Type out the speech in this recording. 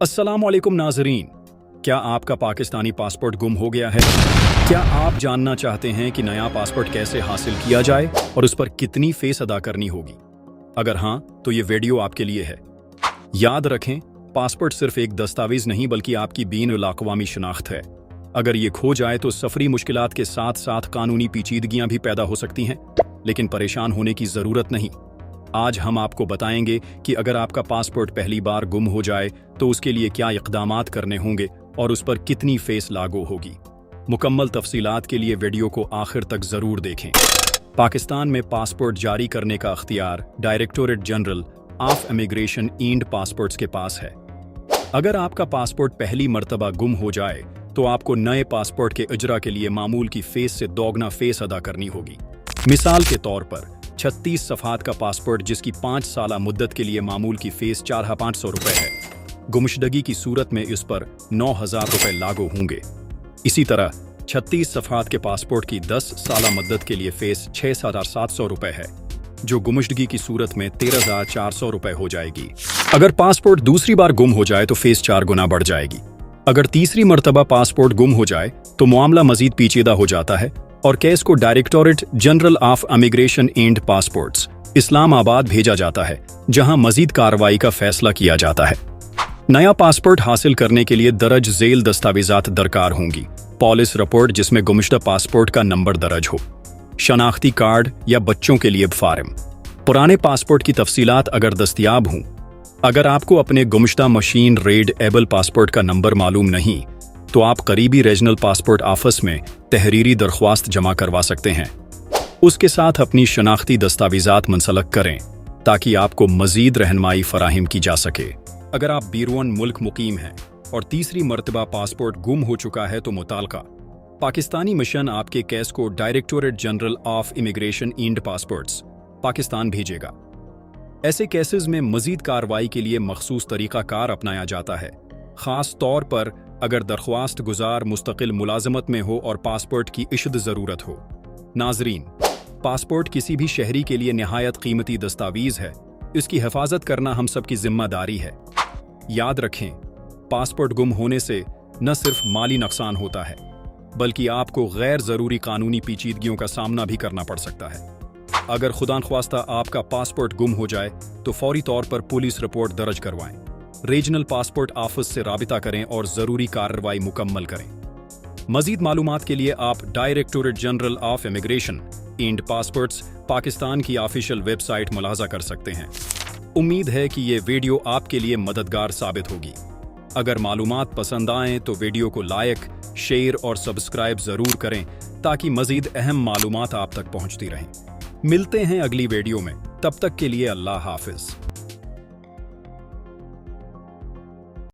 अस्सलामुअलैकुम नाज़रीन, क्या आपका पाकिस्तानी पासपोर्ट गुम हो गया है? क्या आप जानना चाहते हैं कि नया पासपोर्ट कैसे हासिल किया जाए और उस पर कितनी फीस अदा करनी होगी? अगर हाँ, तो ये वीडियो आपके लिए है। याद रखें, पासपोर्ट सिर्फ एक दस्तावेज नहीं बल्कि आपकी बीन-उल-अक़वामी शनाख्त है। अगर ये खो जाए तो सफरी मुश्किलात के साथ साथ कानूनी पेचीदगियां भी पैदा हो सकती हैं, लेकिन परेशान होने की जरूरत नहीं। आज हम आपको बताएंगे कि अगर आपका पासपोर्ट पहली बार गुम हो जाए तो उसके लिए क्या इक़दामात करने होंगे और उस पर कितनी फीस लागू होगी। मुकम्मल तफसीलात के लिए वीडियो को आखिर तक जरूर देखें। पाकिस्तान में पासपोर्ट जारी करने का अख्तियार directorate general of immigration and passports के पास है। अगर आपका पासपोर्ट पहली मर्तबा गुम हो जाए तो आपको नए पासपोर्ट के इजरा के लिए मामूल की फीस से दोगुना फीस अदा करनी होगी। मिसाल के तौर पर 36 सफ़हात का पासपोर्ट जिसकी 5 साला मुद्दत के लिए मामूल की फीस 4,500 रुपए है, गुमशुदगी की सूरत में इस पर 9,000 रुपए लागू होंगे। इसी तरह 36 सफ़हात के पासपोर्ट की 10 साला मुद्दत के लिए फीस 6,700 रुपए है, जो गुमशुदगी की सूरत में 13,400 रुपए हो जाएगी। अगर पासपोर्ट दूसरी बार गुम हो जाए तो फीस 4 गुना बढ़ जाएगी। अगर तीसरी मर्तबा पासपोर्ट गुम हो जाए तो मामला मजीद पेचीदा हो जाता है और केस को directorate general of immigration and passports Islamabad भेजा जाता है, जहां मजीद कार्रवाई का फैसला किया जाता है। नया पासपोर्ट हासिल करने के लिए दर्ज झेल दस्तावेजात दरकार होंगी। पॉलिस रिपोर्ट जिसमें गुमशुदा पासपोर्ट का नंबर दर्ज हो, शनाख्ती कार्ड या बच्चों के लिए फार्म, पुराने पासपोर्ट की तफसीलात अगर दस्तियाब हों। अगर आपको अपने गुमशुदा मशीन रेड एबल पासपोर्ट का नंबर मालूम नहीं तो आप करीबी रीजनल पासपोर्ट ऑफिस में तहरीरी दरख्वास्त जमा करवा सकते हैं। उसके साथ अपनी शनाख्ती दस्तावेजात मुंसलक करें ताकि आपको मजीद रहनुमाई फराहम की जा सके। अगर आप बैरून मुल्क मुकीम हैं और तीसरी मर्तबा पासपोर्ट गुम हो चुका है तो मुताल्लिका पाकिस्तानी मिशन आपके केस को directorate general of immigration and passports Pakistan भेजेगा। ऐसे केसेस में मजीद कार्रवाई के लिए मखसूस तरीका कार अपनाया जाता है, खास तौर पर अगर दरख्वास्त गुजार मुस्तकिल मुलाजमत में हो और पासपोर्ट की इश्द ज़रूरत हो। नाजरीन, पासपोर्ट किसी भी शहरी के लिए निहायत कीमती दस्तावेज है। इसकी हिफाजत करना हम सब की जिम्मेदारी है। याद रखें, पासपोर्ट गुम होने से न सिर्फ माली नुकसान होता है बल्कि आपको गैर ज़रूरी कानूनी पेचीदगियों का सामना भी करना पड़ सकता है। अगर खुदा ख्वास्ता आपका पासपोर्ट गुम हो जाए तो फौरी तौर पर पुलिस रिपोर्ट दर्ज करवाएं, रीजनल पासपोर्ट ऑफिस से राबिता करें और जरूरी कार्रवाई मुकम्मल करें। मजीद मालूमात के लिए आप directorate general of immigration and passports Pakistan की ऑफिशियल वेबसाइट मुलाजा कर सकते हैं। उम्मीद है कि ये वीडियो आपके लिए मददगार साबित होगी। अगर मालूमात पसंद आएं तो वीडियो को लाइक, शेयर और सब्सक्राइब जरूर करें ताकि मजीद अहम मालूमात आप तक पहुंचती रहें। मिलते हैं अगली वीडियो में, तब तक के लिए अल्लाह हाफिज।